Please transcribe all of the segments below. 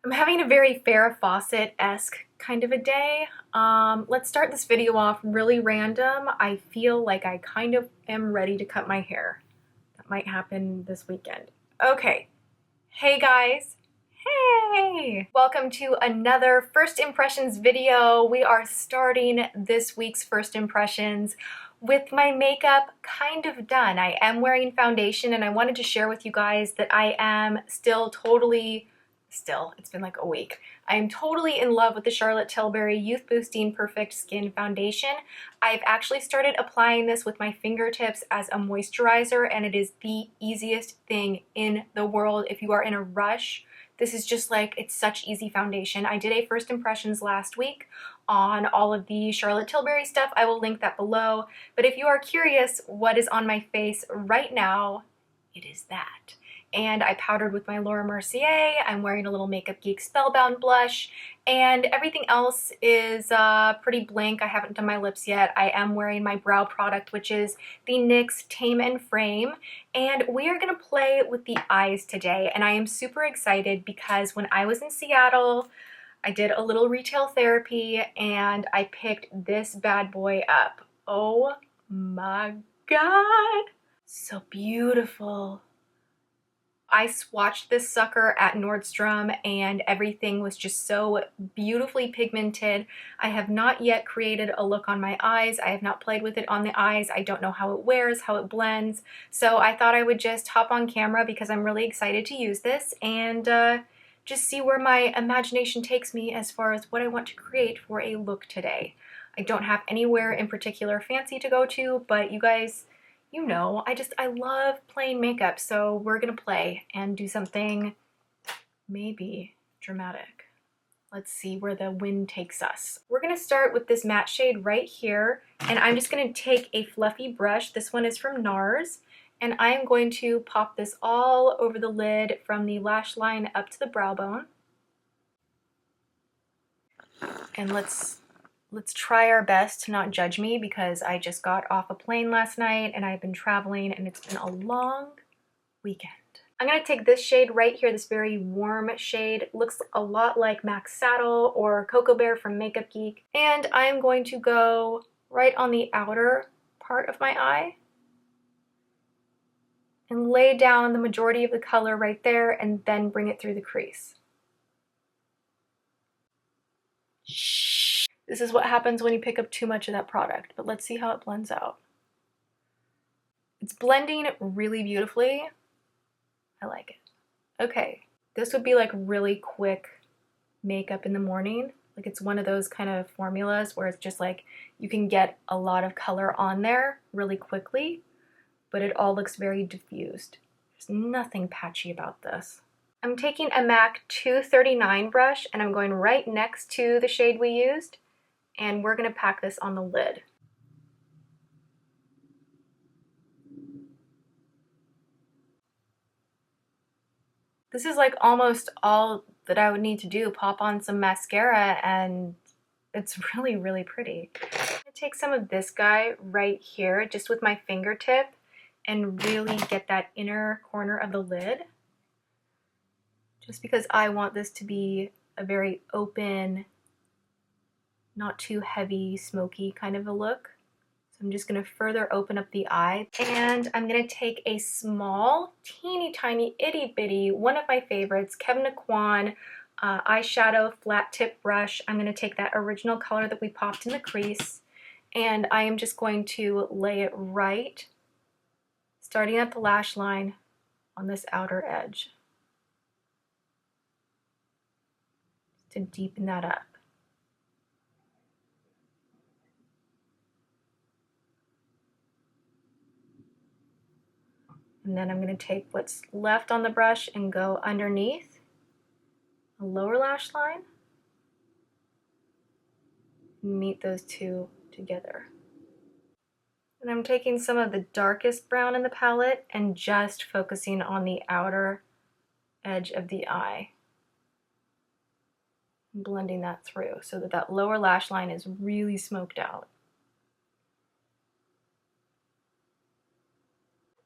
I'm having a very Farrah Fawcett-esque kind of a day. Let's start this video off really random. I feel like I kind of am ready to cut my hair. That might happen this weekend. Okay. Hey guys. Hey! Welcome to another First Impressions video. We are starting this week's First Impressions with my makeup kind of done. I am wearing foundation and I wanted to share with you guys that I am it's been like a week. I am totally in love with the Charlotte Tilbury Youth Boosting Perfect Skin Foundation. I've actually started applying this with my fingertips as a moisturizer and it is the easiest thing in the world. If you are in a rush, this is just like, it's such easy foundation. I did a first impressions last week on all of the Charlotte Tilbury stuff. I will link that below. But if you are curious what is on my face right now, it is that. And I powdered with my Laura Mercier. I'm wearing a little Makeup Geek Spellbound blush, and everything else is pretty blank. I haven't done my lips yet. I am wearing my brow product, which is the NYX Tame and Frame, and we are gonna play with the eyes today. And I am super excited because when I was in Seattle, I did a little retail therapy and I picked this bad boy up. Oh my God, so beautiful. I swatched this sucker at Nordstrom and everything was just so beautifully pigmented. I have not yet created a look on my eyes. I have not played with it on the eyes. I don't know how it wears, how it blends. So I thought I would just hop on camera because I'm really excited to use this and just see where my imagination takes me as far as what I want to create for a look today. I don't have anywhere in particular fancy to go to, but you guys, you know, I love playing makeup, so we're gonna play and do something maybe dramatic. Let's see where the wind takes us. We're gonna start with this matte shade right here, and I'm just gonna take a fluffy brush. This one is from NARS, and I am going to pop this all over the lid from the lash line up to the brow bone. And let's try our best to not judge me because I just got off a plane last night and I've been traveling and it's been a long weekend. I'm gonna take this shade right here, this very warm shade. It looks a lot like Max Saddle or Cocoa Bear from Makeup Geek. And I'm going to go right on the outer part of my eye and lay down the majority of the color right there and then bring it through the crease. This is what happens when you pick up too much of that product, but let's see how it blends out. It's blending really beautifully. I like it. Okay, this would be like really quick makeup in the morning. Like it's one of those kind of formulas where it's just like you can get a lot of color on there really quickly, but it all looks very diffused. There's nothing patchy about this. I'm taking a MAC 239 brush and I'm going right next to the shade we used. And we're gonna pack this on the lid. This is like almost all that I would need to do. Pop on some mascara and it's really, really pretty. I'm gonna take some of this guy right here, just with my fingertip and really get that inner corner of the lid. Just because I want this to be a very open, not too heavy, smoky kind of a look. So I'm just gonna further open up the eye. And I'm gonna take a small, teeny tiny, itty bitty, one of my favorites, Kevyn Aucoin eyeshadow flat tip brush. I'm gonna take that original color that we popped in the crease, and I am just going to lay it right, starting at the lash line on this outer edge, to deepen that up. And then I'm going to take what's left on the brush and go underneath the lower lash line and meet those two together. And I'm taking some of the darkest brown in the palette and just focusing on the outer edge of the eye, blending that through so that that lower lash line is really smoked out.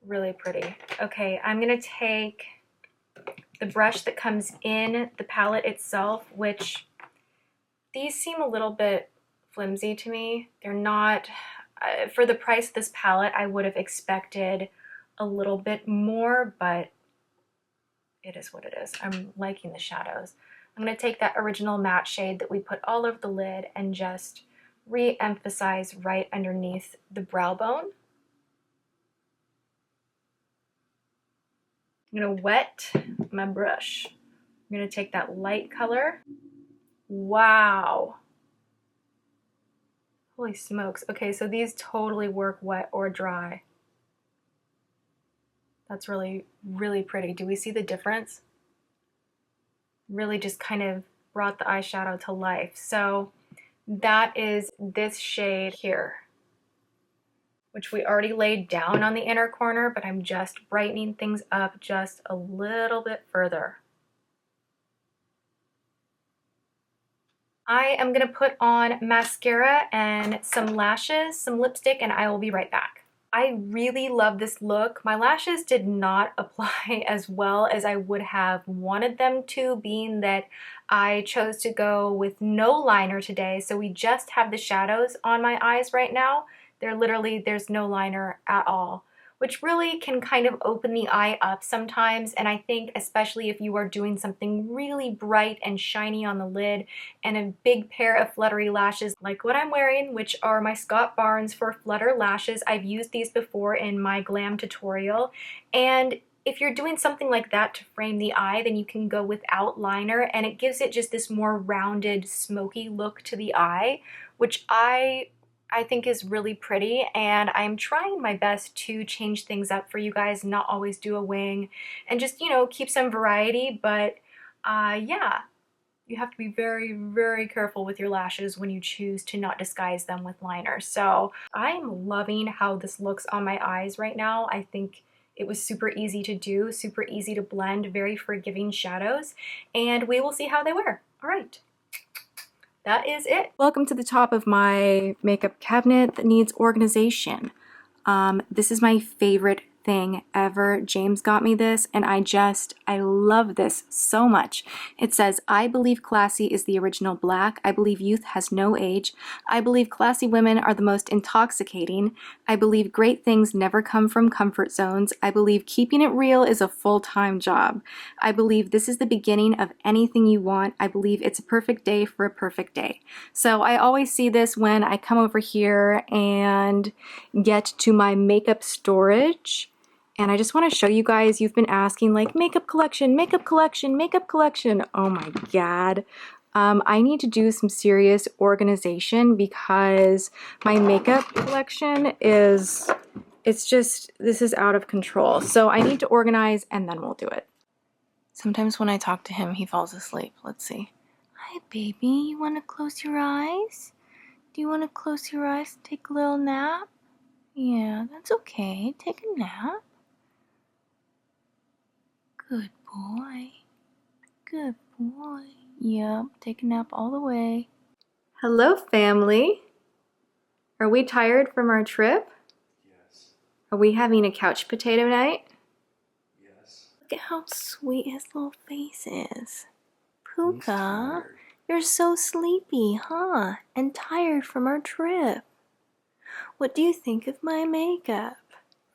Really pretty. Okay, I'm gonna take the brush that comes in the palette itself, which these seem a little bit flimsy to me. They're not, for the price of this palette, I would have expected a little bit more, but it is what it is. I'm liking the shadows. I'm going to take that original matte shade that we put all over the lid and just re-emphasize right underneath the brow bone. I'm going to wet my brush. I'm going to take that light color. Wow. Holy smokes. Okay, so these totally work wet or dry. That's really, really pretty. Do we see the difference? Really just kind of brought the eyeshadow to life. So that is this shade here, which we already laid down on the inner corner, but I'm just brightening things up just a little bit further. I am going to put on mascara and some lashes, some lipstick, and I will be right back. I really love this look. My lashes did not apply as well as I would have wanted them to, being that I chose to go with no liner today. So we just have the shadows on my eyes right now. There's no liner at all, which really can kind of open the eye up sometimes. And I think especially if you are doing something really bright and shiny on the lid and a big pair of fluttery lashes like what I'm wearing, which are my Scott Barnes for Flutter lashes. I've used these before in my Glam tutorial. And if you're doing something like that to frame the eye, then you can go without liner and it gives it just this more rounded, smoky look to the eye, which I think is really pretty, and I'm trying my best to change things up for you guys, not always do a wing, and just, you know, keep some variety, but yeah, you have to be very, very careful with your lashes when you choose to not disguise them with liner. So I'm loving how this looks on my eyes right now. I think it was super easy to do, super easy to blend, very forgiving shadows, and we will see how they wear. All right. That is it. Welcome to the top of my makeup cabinet that needs organization. This is my favorite thing ever. James got me this and I love this so much. It says, I believe classy is the original black. I believe youth has no age. I believe classy women are the most intoxicating. I believe great things never come from comfort zones. I believe keeping it real is a full-time job. I believe this is the beginning of anything you want. I believe it's a perfect day for a perfect day. So I always see this when I come over here and get to my makeup storage. And I just want to show you guys, you've been asking like makeup collection, makeup collection, makeup collection. Oh my God. I need to do some serious organization because my makeup collection this is out of control. So I need to organize and then we'll do it. Sometimes when I talk to him, he falls asleep. Let's see. Hi, baby. You want to close your eyes? Do you want to close your eyes, take a little nap? Yeah, that's okay. Take a nap. Good boy. Good boy. Yep, take a nap all the way. Hello, family. Are we tired from our trip? Yes. Are we having a couch potato night? Yes. Look at how sweet his little face is. Puka, you're so sleepy, huh? And tired from our trip. What do you think of my makeup?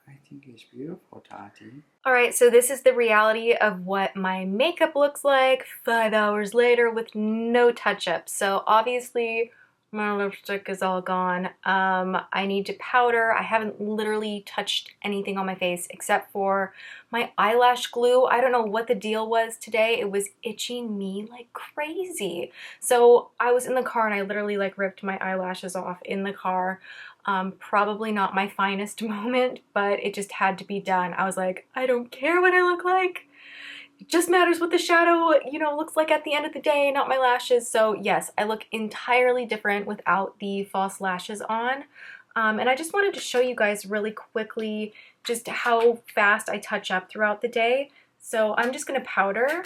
I think it's beautiful, Tati. Alright, so this is the reality of what my makeup looks like 5 hours later with no touch-up. So obviously my lipstick is all gone. I need to powder. I haven't literally touched anything on my face except for my eyelash glue. I don't know what the deal was today. It was itching me like crazy. So I was in the car and I literally like ripped my eyelashes off in the car. Probably not my finest moment, but it just had to be done. I was like, I don't care what I look like. It just matters what the shadow, you know, looks like at the end of the day, not my lashes. So yes, I look entirely different without the false lashes on. And I just wanted to show you guys really quickly just how fast I touch up throughout the day. So I'm just gonna powder.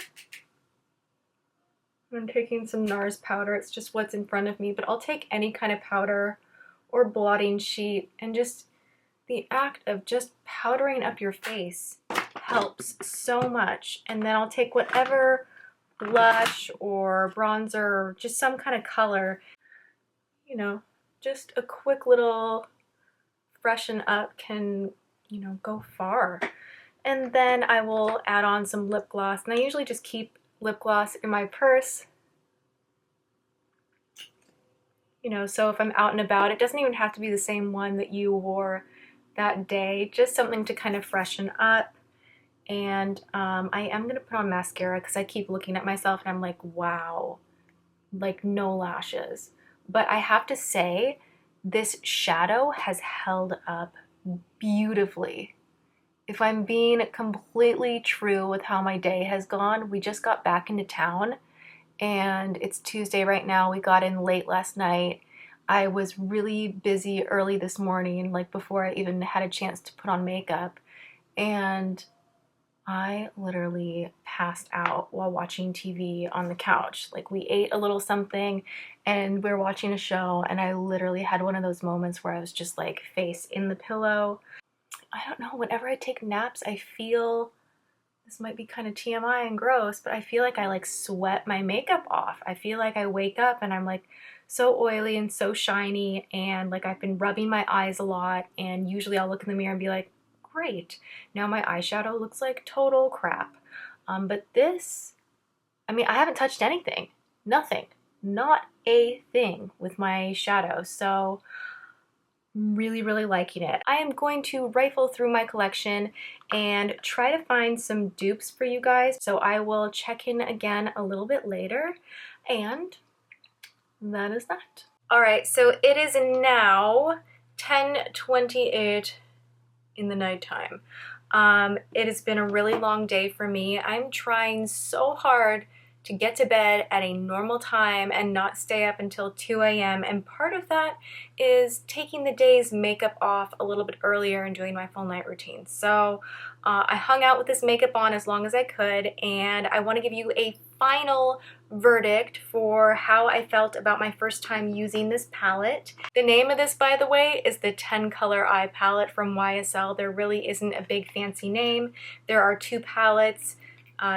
I'm taking some NARS powder. It's just what's in front of me, but I'll take any kind of powder or blotting sheet, and just the act of just powdering up your face helps so much. And then I'll take whatever blush or bronzer or just some kind of color, you know, just a quick little freshen up can, you know, go far. And then I will add on some lip gloss, and I usually just keep lip gloss in my purse, you know, so if I'm out and about, it doesn't even have to be the same one that you wore that day, just something to kind of freshen up. And I am gonna put on mascara because I keep looking at myself and I'm like, wow, like no lashes. But I have to say, this shadow has held up beautifully. If I'm being completely true with how my day has gone, we just got back into town and it's Tuesday right now. We got in late last night. I was really busy early this morning, like before I even had a chance to put on makeup. And I literally passed out while watching TV on the couch. Like we ate a little something and we were watching a show, and I literally had one of those moments where I was just like face in the pillow. I don't know, whenever I take naps, I feel, this might be kind of TMI and gross, but I feel like I like sweat my makeup off. I feel like I wake up and I'm like so oily and so shiny, and like I've been rubbing my eyes a lot, and usually I'll look in the mirror and be like, great, now my eyeshadow looks like total crap. But this, I mean, I haven't touched anything, nothing, not a thing with my shadow, so I'm really, really liking it. I am going to rifle through my collection and try to find some dupes for you guys, so I will check in again a little bit later, and that is that. All right, so it is now 10:28 in the nighttime. It has been a really long day for me. I'm trying so hard to get to bed at a normal time and not stay up until 2 a.m. And part of that is taking the day's makeup off a little bit earlier and doing my full night routine. So I hung out with this makeup on as long as I could, and I want to give you a final verdict for how I felt about my first time using this palette. The name of this, by the way, is the 10 Color Eye palette from YSL. There really isn't a big fancy name. There are two palettes.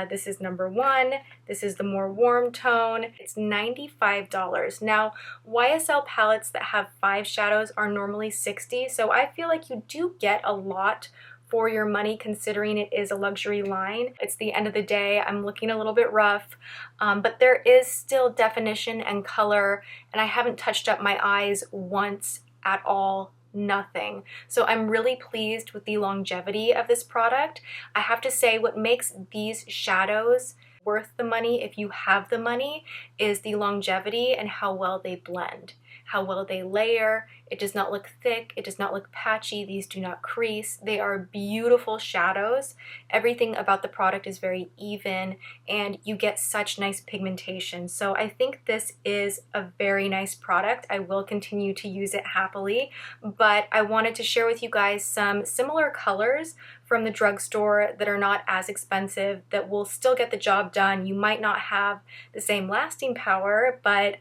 This is number one. This is the more warm tone. It's $95. Now, YSL palettes that have 5 shadows are normally $60, so I feel like you do get a lot for your money considering it is a luxury line. It's the end of the day. I'm looking a little bit rough, but there is still definition and color, and I haven't touched up my eyes once at all. Nothing. So I'm really pleased with the longevity of this product. I have to say, what makes these shadows worth the money, if you have the money, is the longevity and how well they blend, how well they layer. It does not look thick, it does not look patchy, these do not crease. They are beautiful shadows. Everything about the product is very even, and you get such nice pigmentation. So I think this is a very nice product. I will continue to use it happily, but I wanted to share with you guys some similar colors from the drugstore that are not as expensive, that will still get the job done. You might not have the same lasting power, but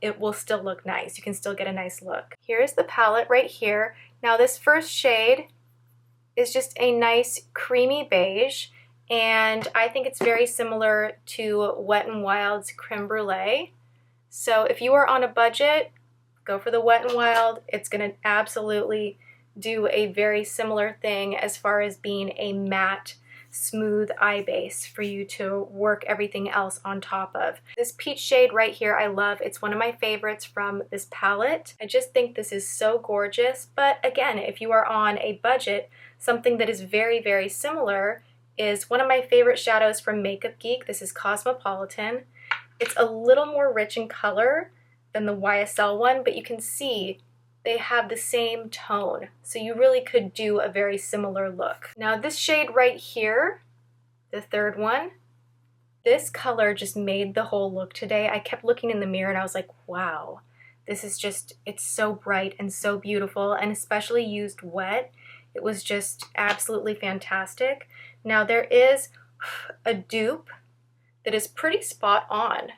it will still look nice. You can still get a nice look. Here's the palette right here. Now this first shade is just a nice creamy beige, and I think it's very similar to Wet n Wild's Creme Brulee. So if you are on a budget, go for the Wet n Wild. It's gonna absolutely do a very similar thing as far as being a matte, smooth eye base for you to work everything else on top of. This peach shade right here I love. It's one of my favorites from this palette. I just think this is so gorgeous, but again, if you are on a budget, something that is very, very similar is one of my favorite shadows from Makeup Geek. This is Cosmopolitan. It's a little more rich in color than the YSL one, but you can see they have the same tone, so you really could do a very similar look. Now this shade right here, the third one, this color just made the whole look today. I kept looking in the mirror and I was like, wow, this is just, it's so bright and so beautiful, and especially used wet, it was just absolutely fantastic. Now there is a dupe that is pretty spot on.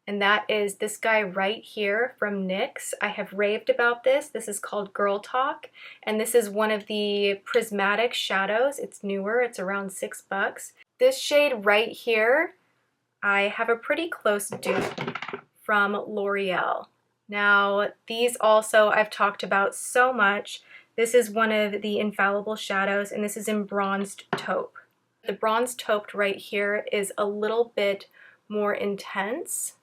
and that is this guy right here from NYX. I have raved about this. This is called Girl Talk, and this is one of the Prismatic shadows. It's newer, it's around $6. This shade right here, I have a pretty close dupe from L'Oreal. Now, these also I've talked about so much. This is one of the Infallible shadows, and this is in Bronzed Taupe. The Bronzed Taupe right here is a little bit more intense,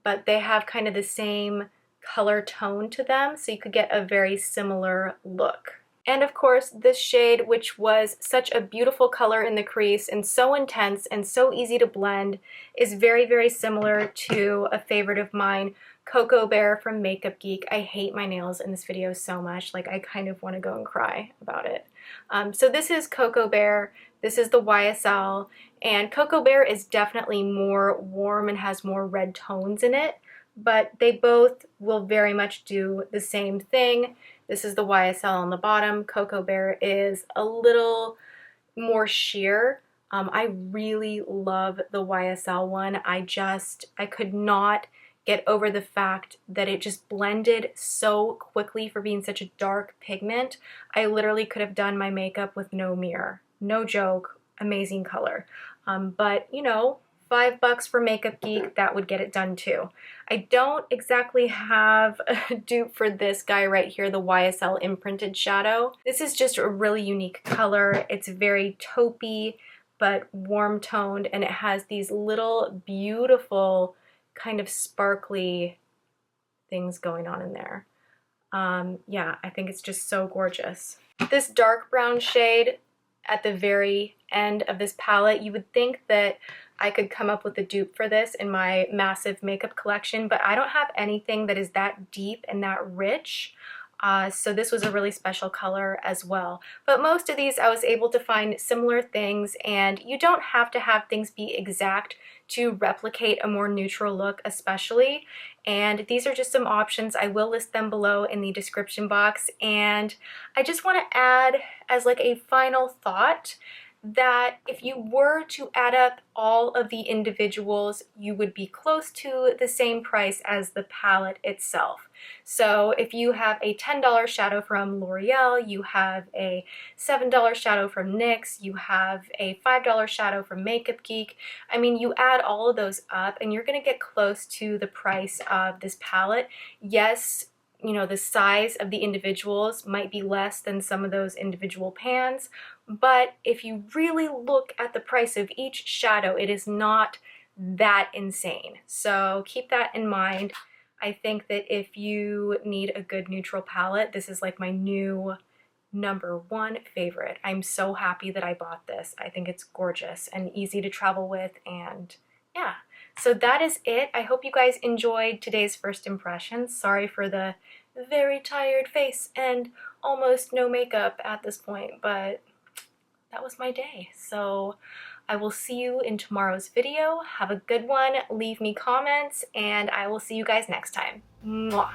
but they have kind of the same color tone to them, so you could get a very similar look. And of course, this shade, which was such a beautiful color in the crease and so intense and so easy to blend, is very, very similar to a favorite of mine, Cocoa Bear from Makeup Geek. I hate my nails in this video so much, like I kind of want to go and cry about it. So this is Cocoa Bear, this is the YSL, and Cocoa Bear is definitely more warm and has more red tones in it, but they both will very much do the same thing. This is the YSL on the bottom. Cocoa Bear is a little more sheer. I really love the YSL one. I could not get over the fact that it just blended so quickly for being such a dark pigment. I literally could have done my makeup with no mirror. No joke, amazing color. But you know, $5 for Makeup Geek, that would get it done too. I don't exactly have a dupe for this guy right here, the YSL Imprinted Shadow. This is just a really unique color. It's very taupey, but warm toned, and it has these little beautiful kind of sparkly things going on in there. Yeah, I think it's just so gorgeous. This dark brown shade at the very end of this palette, you would think that I could come up with a dupe for this in my massive makeup collection, but I don't have anything that is that deep and that rich. So this was a really special color as well. But most of these I was able to find similar things, and you don't have to have things be exact to replicate a more neutral look especially. And these are just some options. I will list them below in the description box. And I just want to add as like a final thought that if you were to add up all of the individuals, you would be close to the same price as the palette itself. So if you have a $10 shadow from L'Oreal, you have a $7 shadow from NYX, you have a $5 shadow from Makeup Geek, I mean, you add all of those up and you're going to get close to the price of this palette. Yes, you know, the size of the individuals might be less than some of those individual pans, but if you really look at the price of each shadow, it is not that insane. So keep that in mind. I think that if you need a good neutral palette, this is like my new #1 favorite. I'm so happy that I bought this. I think it's gorgeous and easy to travel with, and yeah. So that is it. I hope you guys enjoyed today's first impressions. Sorry for the very tired face and almost no makeup at this point, but that was my day. So I will see you in tomorrow's video. Have a good one. Leave me comments, and I will see you guys next time. Mwah.